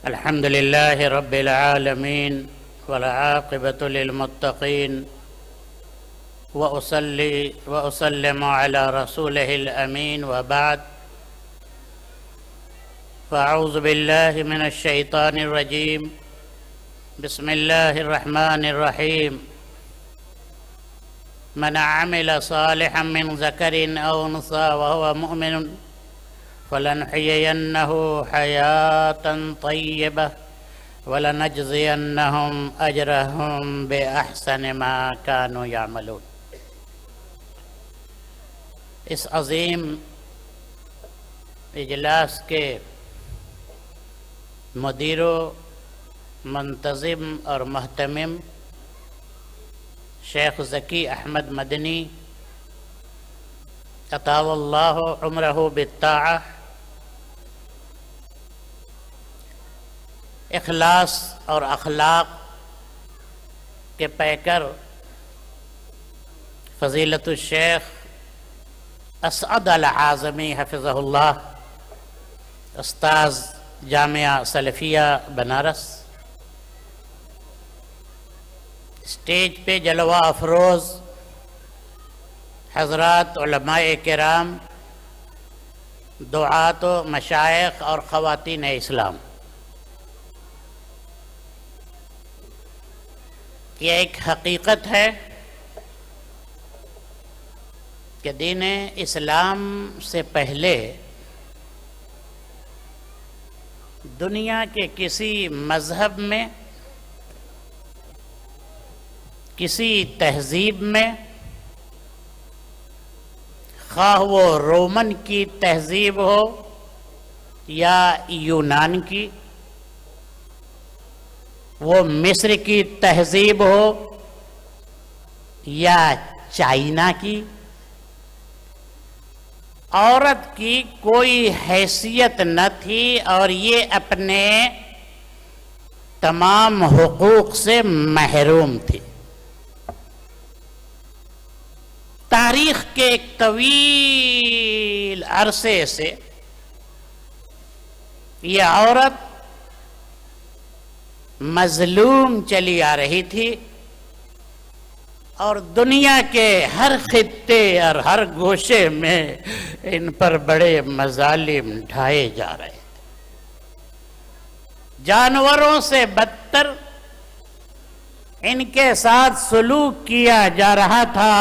الحمد لله رب العالمين والعاقبة للمتقين وأصلي وأسلم على رسوله الأمين وبعد فأعوذ بالله من الشيطان الرجيم بسم الله الرحمن الرحيم من عمل صالحا من ذكر أو أنثى وهو مؤمن فلنحيينه حياة طيبة ولنجزينهم أجرهم بأحسن ما كانوا يعملون۔ اس عظیم اجلاس کے مدیر و منتظم اور محتمم شیخ ذکی احمد مدنی اطال اللہ عمرہ بالطاعہ، اخلاص اور اخلاق کے پیکر فضیلت الشیخ اسعد العاظمی حفظہ اللہ، استاذ جامعہ سلفیہ بنارس، اسٹیج پہ جلوہ افروز حضرات علماء کرام، دعات و مشائخ اور خواتین اسلام، یہ ایک حقیقت ہے کہ دین اسلام سے پہلے دنیا کے کسی مذہب میں، کسی تہذیب میں، خواہ وہ رومن کی تہذیب ہو یا یونان کی، وہ مصر کی تہذیب ہو یا چائنا کی، عورت کی کوئی حیثیت نہ تھی اور یہ اپنے تمام حقوق سے محروم تھی۔ تاریخ کے ایک طویل عرصے سے یہ عورت مظلوم چلی آ رہی تھی اور دنیا کے ہر خطے اور ہر گوشے میں ان پر بڑے مظالم ڈھائے جا رہے تھے۔ جانوروں سے بدتر ان کے ساتھ سلوک کیا جا رہا تھا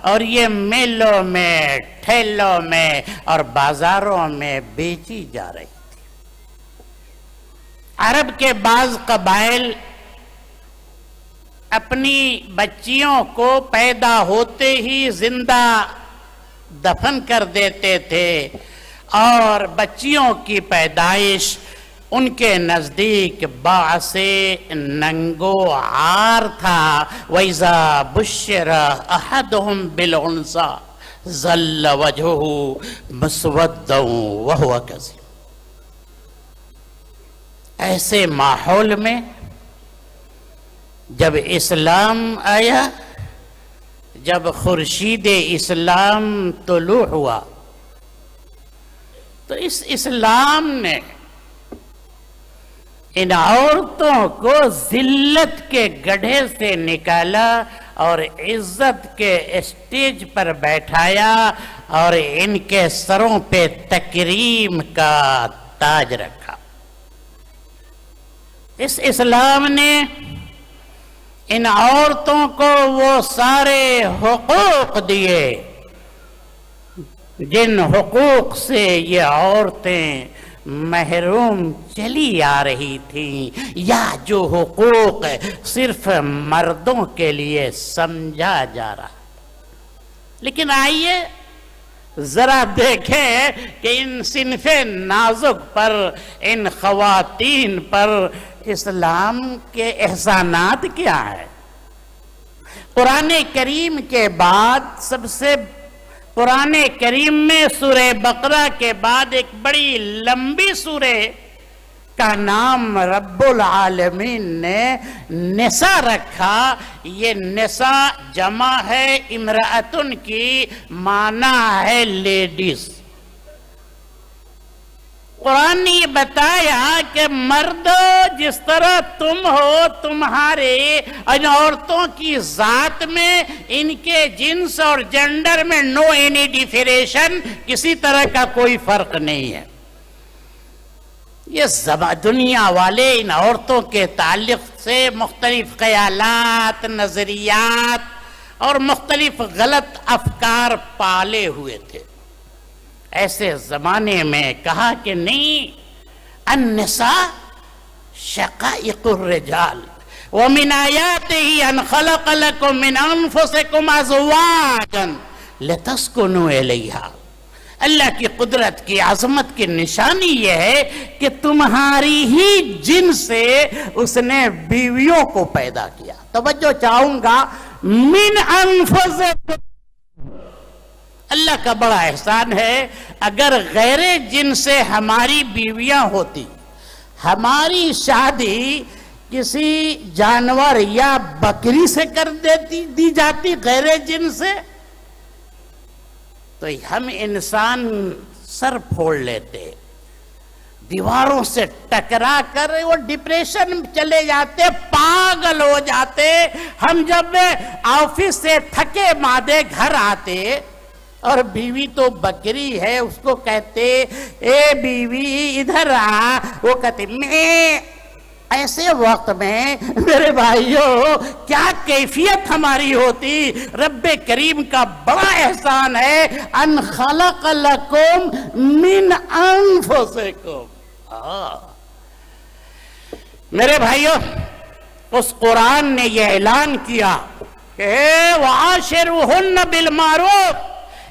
اور یہ میلوں میں، ٹھیلوں میں اور بازاروں میں بیچی جا رہی تھی۔ عرب کے بعض قبائل اپنی بچیوں کو پیدا ہوتے ہی زندہ دفن کر دیتے تھے اور بچیوں کی پیدائش ان کے نزدیک باعث ننگو عار تھا۔ وَإِذَا بُشِّرَ أَحَدُهُمْ بِالْأُنثَىٰ ظَلَّ وَجْهُهُ مُسْوَدًّا وَهُوَ كَظِيمٌ۔ ایسے ماحول میں جب اسلام آیا، جب خورشید اسلام طلوع ہوا، تو اس اسلام نے ان عورتوں کو ذلت کے گڑھے سے نکالا اور عزت کے اسٹیج پر بیٹھایا اور ان کے سروں پہ تکریم کا تاج رکھا۔ اس اسلام نے ان عورتوں کو وہ سارے حقوق دیے جن حقوق سے یہ عورتیں محروم چلی آ رہی تھیں، یا جو حقوق صرف مردوں کے لیے سمجھا جا رہا۔ لیکن آئیے ذرا دیکھیں کہ ان صنف نازک پر، ان خواتین پر اسلام کے احسانات کیا ہیں۔ قرآن کریم کے بعد قرآن کریم میں سورہ بقرہ کے بعد ایک بڑی لمبی سورہ کا نام رب العالمین نے نساء رکھا۔ یہ نساء جمع ہے امرأتن کی، معنی ہے لیڈیز۔ قرآن نے یہ بتایا کہ مردو جس طرح تم ہو، تمہارے ان عورتوں کی ذات میں، ان کے جنس اور جنڈر میں نو اینی ڈیفریشن، کسی طرح کا کوئی فرق نہیں ہے۔ یہ دنیا والے ان عورتوں کے تعلق سے مختلف خیالات، نظریات اور مختلف غلط افکار پالے ہوئے تھے۔ ایسے زمانے میں کہا کہ نہیں، النساء شقائق الرجال ومن آیاتہ ان خلق لکم من انفسکم ازواجا لتسکنوا الیہا۔ اللہ کی قدرت کی عظمت کی نشانی یہ ہے کہ تمہاری ہی جن سے اس نے بیویوں کو پیدا کیا۔ توجہ چاہوں گا، من انفسکم، اللہ کا بڑا احسان ہے۔ اگر غیر جن سے ہماری بیویاں ہوتی، ہماری شادی کسی جانور یا بکری سے کر دی جاتی غیر جن سے، تو ہم انسان سر پھوڑ لیتے، دیواروں سے ٹکرا کر وہ ڈپریشن میں چلے جاتے، پاگل ہو جاتے۔ ہم جب آفس سے تھکے مادے گھر آتے اور بیوی تو بکری ہے، اس کو کہتے اے بیوی ادھر آ، وہ کہتے میں۔ ایسے وقت میں میرے بھائیوں کیا کیفیت ہماری ہوتی۔ رب کریم کا بڑا احسان ہے، ان خلق لکم من انفسکم۔ میرے بھائیوں، اس قرآن نے یہ اعلان کیا کہ وعاشروہن بالمعروف،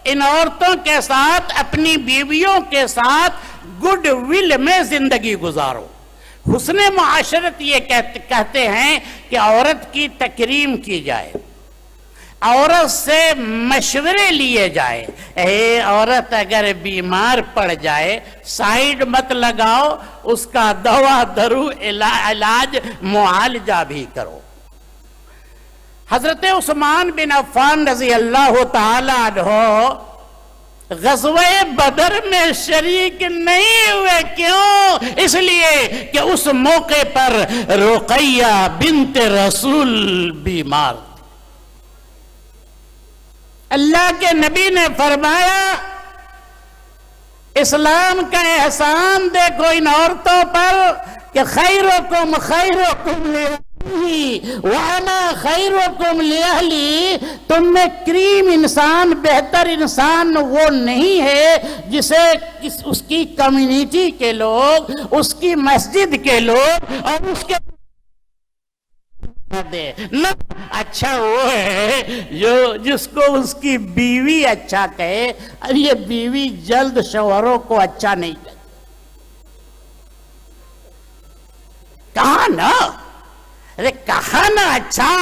ان عورتوں کے ساتھ، اپنی بیویوں کے ساتھ گڈ ول میں زندگی گزارو۔ حسن معاشرت یہ کہتے ہیں کہ عورت کی تکریم کی جائے، عورت سے مشورے لیے جائے۔ اے عورت اگر بیمار پڑ جائے سائیڈ مت لگاؤ، اس کا دوا درو علاج معالجہ بھی کرو۔ حضرت عثمان بن عفان رضی اللہ تعالیٰ عنہ غزوہ بدر میں شریک نہیں ہوئے، کیوں؟ اس لیے کہ اس موقع پر رقیہ بنت رسول بیمار تھی۔ اللہ کے نبی نے فرمایا اسلام کا احسان دیکھو ان عورتوں پر کہ خیرکم خیرکم لأہلی وانا خیرکم لأہلی، تم میں کریم انسان، بہتر انسان وہ نہیں ہے جسے اس کی کمیونٹی کے لوگ، اس کی مسجد کے لوگ اور اس کے نہ اچھا وہ ہے جس کو اس کی بیوی اچھا کہے۔ اب یہ بیوی جلد شوہروں کو اچھا نہیں کہتی۔ کہا نا، ارے کہا نا اچھا۔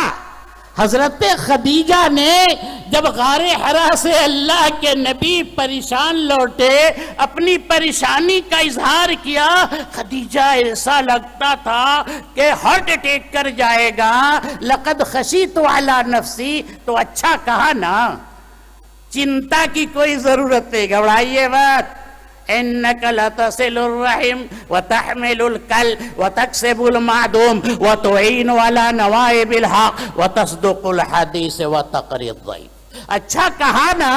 حضرت خدیجہ نے جب غار حرا سے اللہ کے نبی پریشان لوٹے، اپنی پریشانی کا اظہار کیا، خدیجہ ایسا لگتا تھا کہ ہارٹ اٹیک کر جائے گا۔ لقد خشیت علی نفسی، تو اچھا کہا نا، چنتا کی کوئی ضرورت نہیں، گھبرائیے مت۔ انک لتصل الرحم وتحمل الکل وتکسب المعدوم وتعین علی نوائب الحق وتصدق الحدیث وتقری الضیف۔ اچھا کہا نا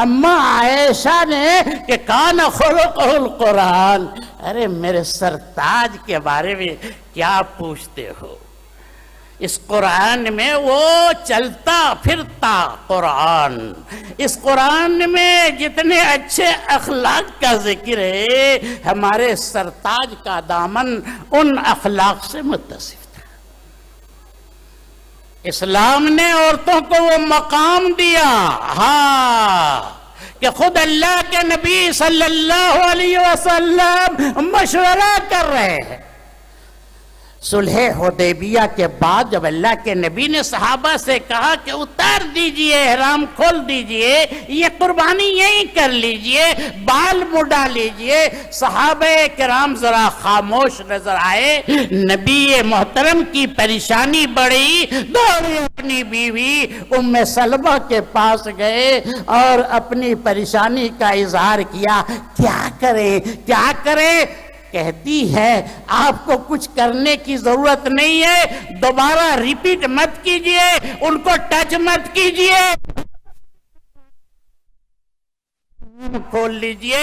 اما عائشہ نے کہ کان خلقہ القرآن۔ ارے میرے سرتاج کے بارے میں کیا پوچھتے ہو؟ اس قرآن میں وہ چلتا پھرتا قرآن، اس قرآن میں جتنے اچھے اخلاق کا ذکر ہے، ہمارے سرتاج کا دامن ان اخلاق سے متصف تھا۔ اسلام نے عورتوں کو وہ مقام دیا، ہاں، کہ خود اللہ کے نبی صلی اللہ علیہ وسلم مشورہ کر رہے ہیں۔ صلح حدیبیہ کے بعد جب اللہ کے نبی نے صحابہ سے کہا کہ اتار دیجئے، احرام کھول دیجئے، یہ قربانی یہی کر لیجئے، بال مڈا لیجئے، صحابہ کرام ذرا خاموش نظر آئے۔ نبی محترم کی پریشانی بڑھی، دوڑے اپنی بیوی ام سلمہ کے پاس گئے اور اپنی پریشانی کا اظہار کیا۔ کیا کریں؟ کہتی ہے آپ کو کچھ کرنے کی ضرورت نہیں ہے، دوبارہ ریپیٹ مت کیجئے، ان کو ٹچ مت کیجئے، کھول لیجئے۔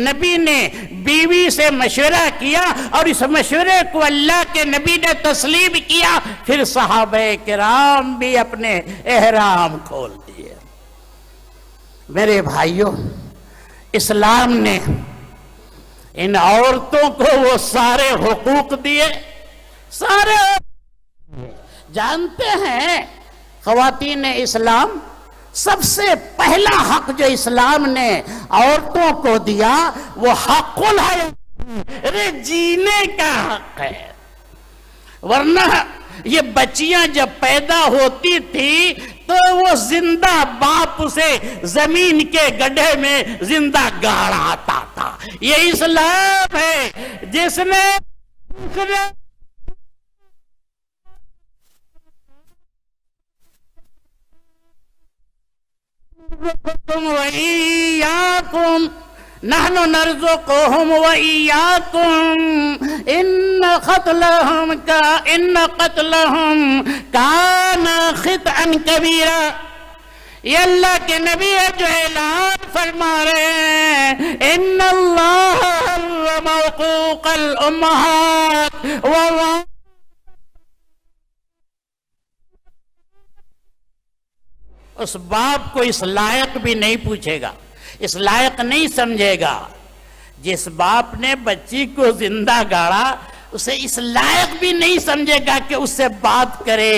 نبی نے بیوی سے مشورہ کیا اور اس مشورے کو اللہ کے نبی نے تسلیم کیا، پھر صحابہ کرام بھی اپنے احرام کھول دیے۔ میرے بھائیوں، اسلام نے ان عورتوں کو وہ سارے حقوق دیے، سارے جانتے ہیں خواتین اسلام، سب سے پہلا حق جو اسلام نے عورتوں کو دیا وہ حق الحیات، جینے کا حق ہے۔ ورنہ یہ بچیاں جب پیدا ہوتی تھی تو وہ زندہ باپ سے زمین کے گڈھے میں زندہ گاڑ آتا تھا۔ یہ اسلام ہے جس نے وَإِيَّاكُمْ نحن نرزقهم وإياكم إن قتلهم كان خطئا كبيرا۔ یہ اللہ کے نبی جو اعلان فرما رہے ہیں، ان اللہ حرم حقوق الامہات اس باپ کو اس لائق بھی نہیں پوچھے گا، اس لائق نہیں سمجھے گا۔ جس باپ نے بچی کو زندہ گاڑا اسے اس لائق بھی نہیں سمجھے گا کہ اس سے بات کرے،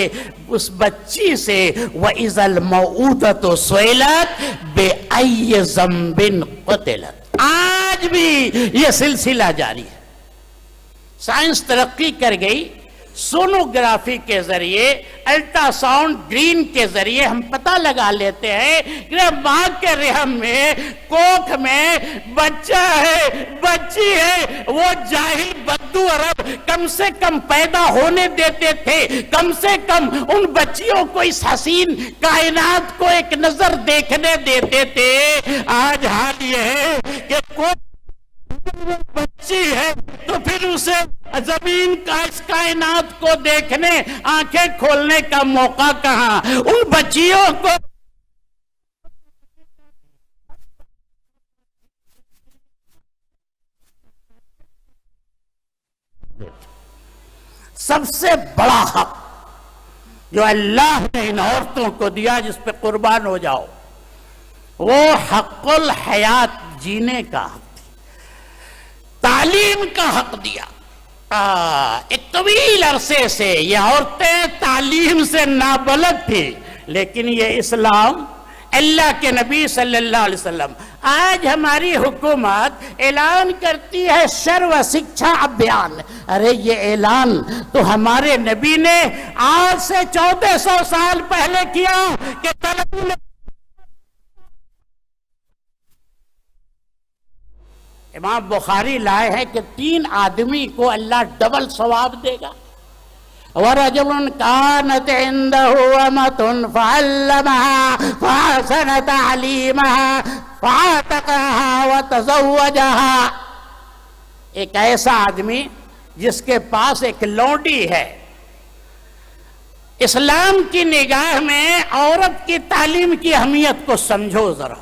اس بچی سے وَإِذَا الْمَوْءُودَةُ سُئِلَتْ بِأَيِّ ذَنبٍ قُتِلَتْ۔ آج بھی یہ سلسلہ جاری ہے۔ سائنس ترقی کر گئی، سونوگرافی کے ذریعے، الٹرا ساؤنڈ گرین کے ذریعے ہم پتہ لگا لیتے ہیں کہ ماں کے رحم میں، کوکھ میں بچہ ہے، بچی ہے۔ وہ جاہل بدو عرب کم سے کم پیدا ہونے دیتے تھے، کم سے کم ان بچیوں کو اس حسین کائنات کو ایک نظر دیکھنے دیتے تھے۔ آج حال یہ ہے کہ کوئی بچی ہے تو پھر اسے زمین کا اس کائنات کو دیکھنے، آنکھیں کھولنے کا موقع کہاں؟ ان بچیوں کو سب سے بڑا حق جو اللہ نے ان عورتوں کو دیا، جس پہ قربان ہو جاؤ، وہ حق الحیات، جینے کا حق، تعلیم کا حق دیا۔ ایک طویل عرصے سے یہ عورتیں تعلیم سے نابلد تھی، لیکن یہ اسلام، اللہ کے نبی صلی اللہ علیہ وسلم، آج ہماری حکومت اعلان کرتی ہے سرو شکشا ابھیان۔ ارے یہ اعلان تو ہمارے نبی نے آج سے 1400 سال پہلے کیا کہ امام بخاری لائے ہیں کہ 3 آدمی کو اللہ ڈبل ثواب دے گا۔ وَرَجُلٌ كَانَتْ عِنْدَهُ أَمَةٌ فَعَلَّمَهَا فَأَحْسَنَ تَعْلِيمَهَا فَعَتَقَهَا وَتَزَوَّجَهَا۔ ایک ایسا آدمی جس کے پاس ایک لونڈی ہے، اسلام کی نگاہ میں عورت کی تعلیم کی اہمیت کو سمجھو ذرا۔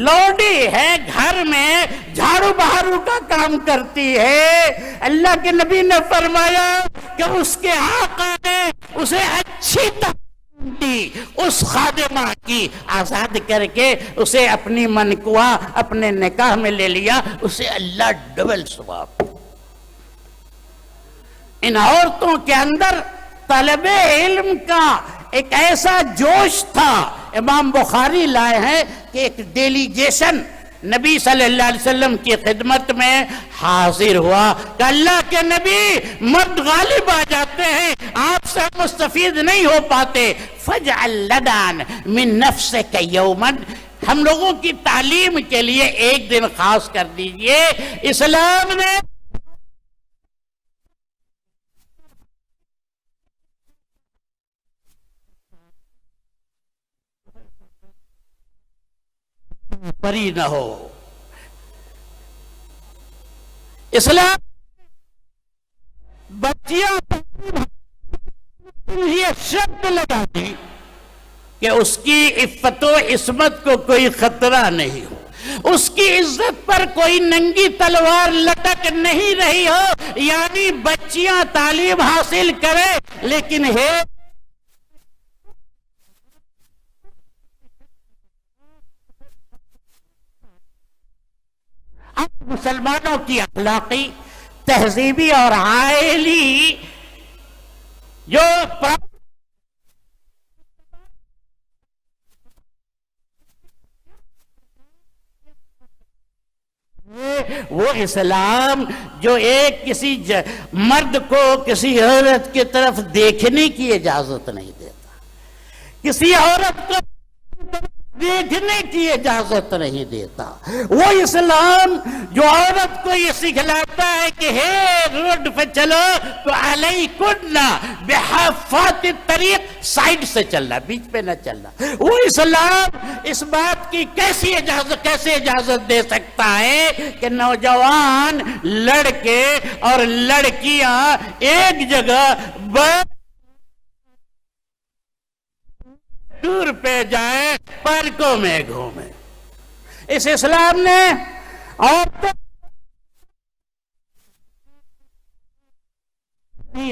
لونڈی ہے، گھر میں جھاڑو بہارو کا کام کرتی ہے، اللہ کے نبی نے فرمایا کہ اس کے آقا نے اسے اچھی تعلیم دی، اس خادمہ کی آزاد کر کے اسے اپنی منکوا اپنے نکاح میں لے لیا، اسے اللہ ڈبل ثواب۔ ان عورتوں کے اندر طلب علم کا ایک ایسا جوش تھا، امام بخاری لائے ہیں کہ ایک ڈیلیگیشن نبی صلی اللہ علیہ وسلم کی خدمت میں حاضر ہوا کہ اللہ کے نبی مرد غالب آ جاتے ہیں، آپ سے مستفید نہیں ہو پاتے، فَجْعَلْ لَنَا مِن نَفْسِكَ يَوْمًا، ہم لوگوں کی تعلیم کے لیے ایک دن خاص کر دیجئے۔ اسلام نے پری نہ ہو، اسلام بچیاں یہ شرط لگا دی کہ اس کی عفت و عصمت کو کوئی خطرہ نہیں ہو، اس کی عزت پر کوئی ننگی تلوار لٹک نہیں رہی ہو، یعنی بچیاں تعلیم حاصل کریں لیکن ہے مسلمانوں کی اخلاقی، تہذیبی اور عائلی جو وہ اسلام جو ایک کسی مرد کو کسی عورت کی طرف دیکھنے کی اجازت نہیں دیتا، کسی عورت کو دیکھنے کی اجازت نہیں دیتا، وہ اسلام جو عورت کو یہ سکھلاتا ہے کہ روڈ پہ چلو تو علیکن بحافات الطریق، سائیڈ سے چلنا، بیچ پہ نہ چلنا، وہ اسلام اس بات کی کیسے اجازت دے سکتا ہے کہ نوجوان لڑکے اور لڑکیاں ایک جگہ دور پہ جائیں، پارکوں میں گھومیں۔ اس اسلام نے عورتوں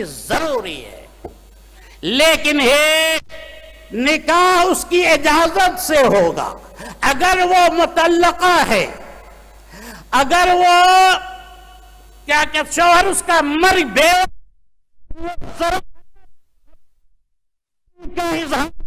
ضروری ہے، لیکن نکاح اس کی اجازت سے ہوگا۔ اگر وہ مطلقہ ہے، اگر وہ کیا کہ شوہر اس کا مر بیوہ کا اظہار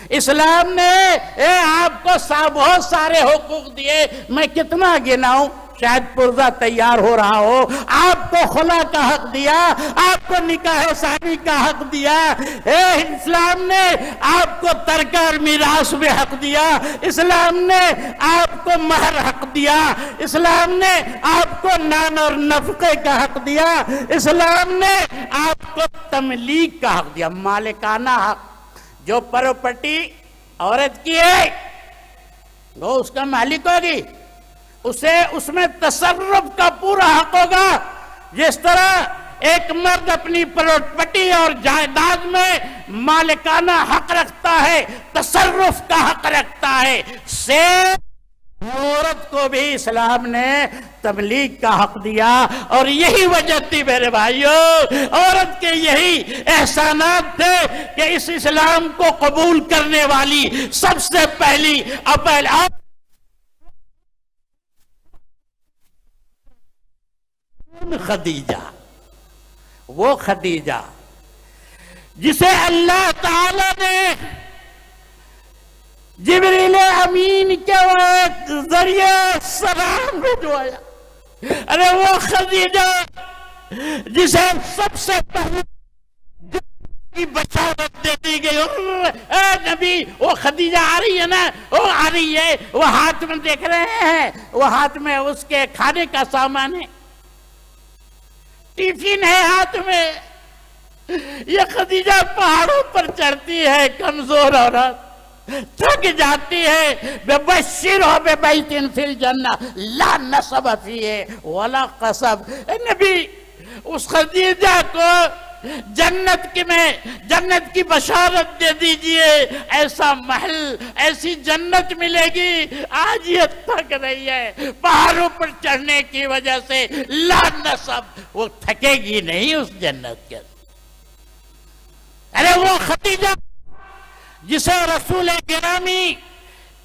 اسلام نے آپ کو بہت سارے حقوق دیے، میں کتنا گناؤں، شاید پرزہ تیار ہو رہا ہو۔ آپ کو خلا کا حق دیا، آپ کو نکاح ثانی کا حق دیا، اسلام نے آپ کو ترکہ اور میراث میں حق دیا، اسلام نے آپ کو مہر حق دیا، اسلام نے آپ کو نان اور نفقے کا حق دیا، اسلام نے آپ کو تملیک کا حق دیا، مالکانہ حق۔ جو پراپرٹی عورت کی ہے وہ اس کا مالک ہوگی، اسے اس میں تصرف کا پورا حق ہوگا، جس طرح ایک مرد اپنی پراپرٹی اور جائیداد میں مالکانہ حق رکھتا ہے، تصرف کا حق رکھتا ہے، عورت کو بھی اسلام نے تملیک کا حق دیا۔ اور یہی وجہ تھی میرے بھائیوں، عورت کے یہی احسانات تھے کہ اس اسلام کو قبول کرنے والی سب سے پہلی خدیجہ، وہ خدیجہ جسے اللہ تعالی نے جبریل امین کے ذریعے سلام بھیجوایا، ارے وہ خدیجہ جسے سب سے پہلے کی بشارت دے دی گئی، اے نبی وہ خدیجہ آ رہی ہے نا، وہ آ رہی ہے، وہ ہاتھ میں دیکھ رہے ہیں، وہ ہاتھ میں اس کے کھانے کا سامان ہے، ٹیفن ہے ہاتھ میں۔ یہ خدیجہ پہاڑوں پر چڑھتی ہے، کمزور عورت تھک جاتی ہے، بشرہ ببیت فی الجنہ لا نصب فیہ ولا قصب۔ اے نبی اس خدیجہ کو جنت کی بشارت دے دیجئے، ایسا محل، ایسی جنت ملے گی۔ آج یہ تھک رہی ہے پہاڑوں پر چڑھنے کی وجہ سے، لا نصب، وہ تھکے گی نہیں اس جنت کے۔ ارے وہ خدیجہ جسے رسول گرامی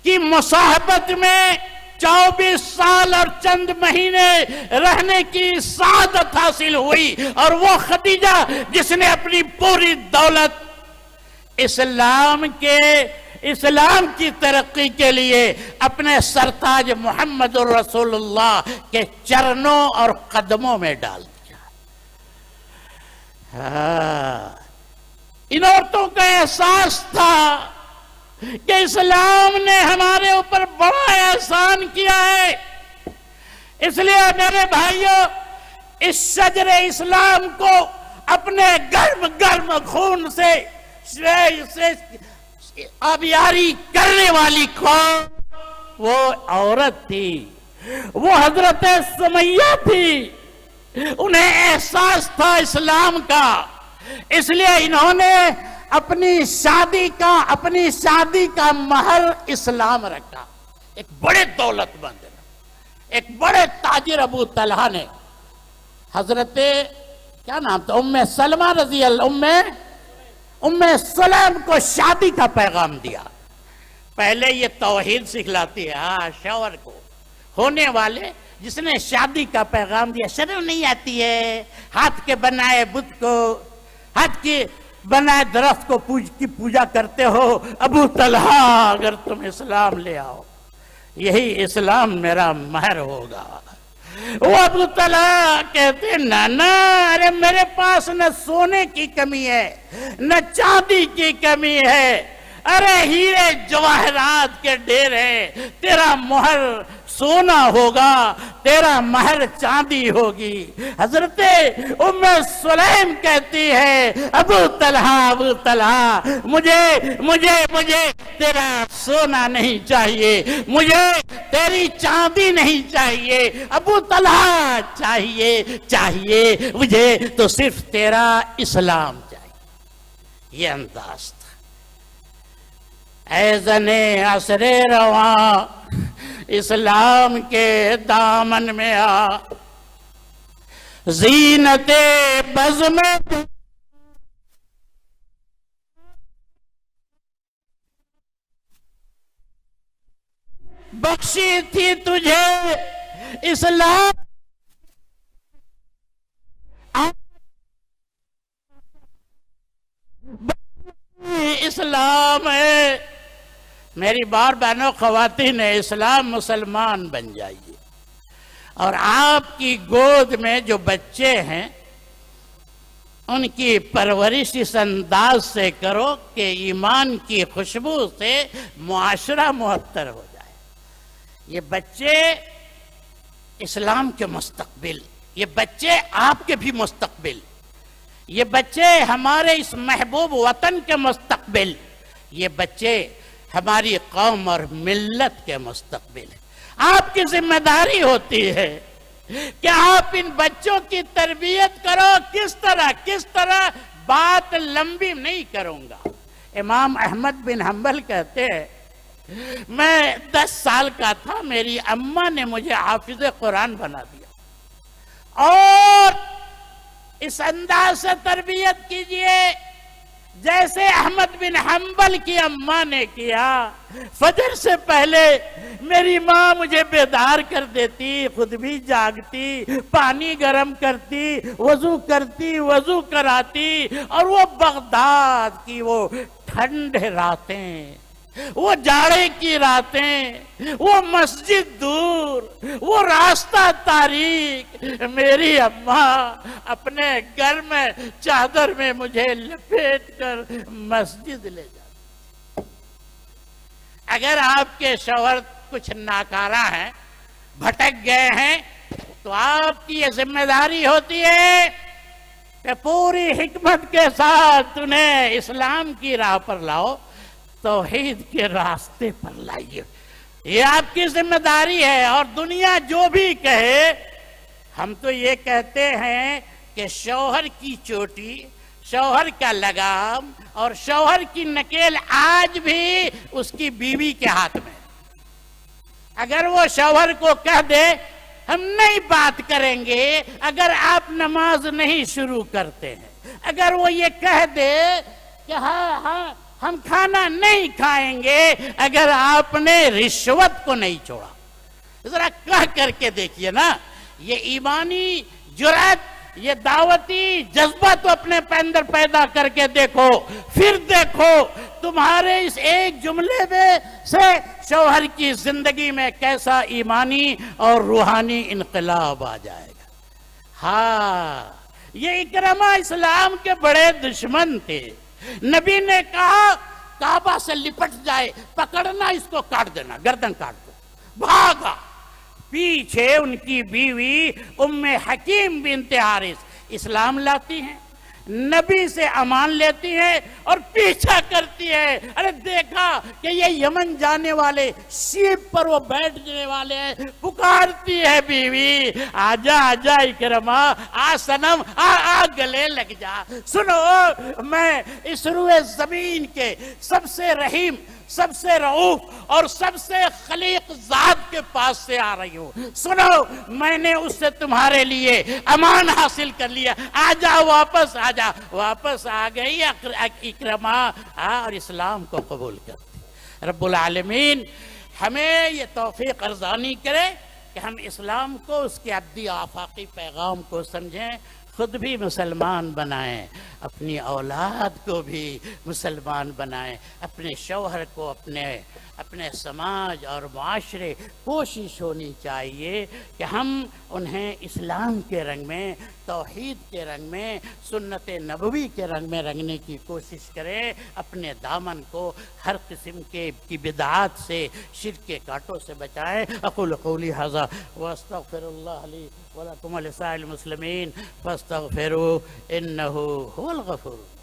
کی مصاحبت میں 24 سال اور چند مہینے رہنے کی سعادت حاصل ہوئی، اور وہ خدیجہ جس نے اپنی پوری دولت اسلام کی ترقی کے لیے اپنے سرتاج محمد الرسول اللہ کے چرنوں اور قدموں میں ڈال دیا۔ ان عورتوں کا احساس تھا کہ اسلام نے ہمارے اوپر بڑا احسان کیا ہے، اس لیے میرے بھائیوں اس شجر اسلام کو اپنے گرم گرم خون سے آبیاری کرنے والی قوم وہ عورت تھی، وہ حضرت سمیہ تھی۔ انہیں احساس تھا اسلام کا، اس لیے انہوں نے اپنی شادی کا مہر اسلام رکھا۔ ایک بڑے دولت مند، ایک بڑے تاجر ابو طلحہ نے حضرت کیا نام تھا ام سلمہ رضی اللہ ام سلم کو شادی کا پیغام دیا۔ پہلے یہ توحید سکھلاتی ہے شوہر کو، ہونے والے جس نے شادی کا پیغام دیا۔ شرم نہیں آتی ہے ہاتھ کے بنائے بت کو، ہاتھ کے بنائے درخت کو کی پوجا کرتے ہو؟ ابو طلحہ اگر تم اسلام لے آؤ، یہی اسلام میرا مہر ہوگا۔ وہ ابو طلحہ کہتے نانا ارے میرے پاس نہ سونے کی کمی ہے نہ چاندی کی کمی ہے، ارے ہیرے جواہرات کے ڈھیر ہیں، تیرا مہر سونا ہوگا، تیرا مہر چاندی ہوگی۔ حضرت ام سلیم کہتی ہے ابو طلحہ مجھے تیرا سونا نہیں چاہیے، مجھے تیری چاندی نہیں چاہیے، ابو طلحہ چاہیے مجھے تو صرف تیرا اسلام چاہیے۔ یہ انداز تھا۔ اے زنے عصر رواں اسلام کے دامن میں آ، زینت بزم بخشی تھی تجھے اسلام، اسلام ہے۔ میری بار بہنوں خواتین اسلام مسلمان بن جائیے، اور آپ کی گود میں جو بچے ہیں ان کی پرورش اس انداز سے کرو کہ ایمان کی خوشبو سے معاشرہ معطر ہو جائے۔ یہ بچے اسلام کے مستقبل، یہ بچے آپ کے بھی مستقبل، یہ بچے ہمارے اس محبوب وطن کے مستقبل، یہ بچے ہماری قوم اور ملت کے مستقبل ہے۔ آپ کی ذمہ داری ہوتی ہے کہ آپ ان بچوں کی تربیت کرو۔ کس طرح بات لمبی نہیں کروں گا۔ امام احمد بن حنبل کہتے ہیں میں 10 سال کا تھا، میری اماں نے مجھے حافظ قرآن بنا دیا، اور اس انداز سے تربیت کیجئے جیسے احمد بن حنبل کی اماں نے کیا۔ فجر سے پہلے میری ماں مجھے بیدار کر دیتی، خود بھی جاگتی، پانی گرم کرتی، وضو کرتی، وضو کراتی، اور وہ بغداد کی وہ ٹھنڈے راتیں، وہ جاڑے کی راتیں، وہ مسجد دور، وہ راستہ تاریک، میری اماں اپنے گھر میں چادر میں مجھے لپیٹ کر مسجد لے جاتی۔ اگر آپ کے شوہر کچھ ناکارہ ہیں، بھٹک گئے ہیں، تو آپ کی یہ ذمہ داری ہوتی ہے کہ پوری حکمت کے ساتھ انہیں اسلام کی راہ پر لاؤ، توحید کے راستے پر لائیے۔ یہ آپ کی ذمہ داری ہے۔ اور دنیا جو بھی کہے، ہم تو یہ کہتے ہیں کہ شوہر کی چوٹی، شوہر کا لگام اور شوہر کی نکیل آج بھی اس کی بیوی کے ہاتھ میں۔ اگر وہ شوہر کو کہہ دے ہم نہیں بات کریں گے اگر آپ نماز نہیں شروع کرتے ہیں، اگر وہ یہ کہہ دے کہ ہاں ہم کھانا نہیں کھائیں گے اگر آپ نے رشوت کو نہیں چھوڑا۔ ذرا کہہ کر کے دیکھیے نا، یہ ایمانی جرأت، یہ دعوتی جذبہ تو اپنے اندر پیدا کر کے دیکھو، پھر دیکھو تمہارے اس ایک جملے میں سے شوہر کی زندگی میں کیسا ایمانی اور روحانی انقلاب آ جائے گا۔ ہاں، یہ اکرمہ اسلام کے بڑے دشمن تھے۔ نبی نے کہا کعبہ سے لپٹ جائے، پکڑنا اس کو کاٹ دینا، گردن کاٹ دو۔ بھاگا، پیچھے ان کی بیوی ام حکیم بنت حارث اسلام لاتی ہیں، نبی سے امان لیتی ہیں اور پیچھا کرتی ہے۔ ارے دیکھا کہ یہ یمن جانے والے شیپ پر وہ بیٹھنے والے ہیں، پکارتی ہے بیوی، آجا آجا اکرمہ، آ صنم، آ گلے لگ جا۔ سنو، میں اس روئے زمین کے سب سے رحیم، سب سے رعوف اور سب سے خلیق ذات کے پاس سے آ رہی ہوں۔ سنو، میں نے اس سے تمہارے لیے امان حاصل کر لیا، آجا واپس آجا۔ واپس آ گئی اکرمہ اور اسلام کو قبول کرتی۔ رب العالمین ہمیں یہ توفیق ارزانی کرے کہ ہم اسلام کو، اس کے ابدی آفاقی پیغام کو سمجھیں، خود بھی مسلمان بنائیں، اپنی اولاد کو بھی مسلمان بنائیں، اپنے شوہر کو، اپنے سماج اور معاشرے، کوشش ہونی چاہیے کہ ہم انہیں اسلام کے رنگ میں، توحید کے رنگ میں، سنت نبوی کے رنگ میں رنگنے کی کوشش کریں، اپنے دامن کو ہر قسم کی بدعات سے، شرک کے کانٹوں سے بچائیں۔ اقول قولی ھذا واستغفر اللہ لی ولکم ولسائر المسلمین فاستغفروہ انہ هو الغفور۔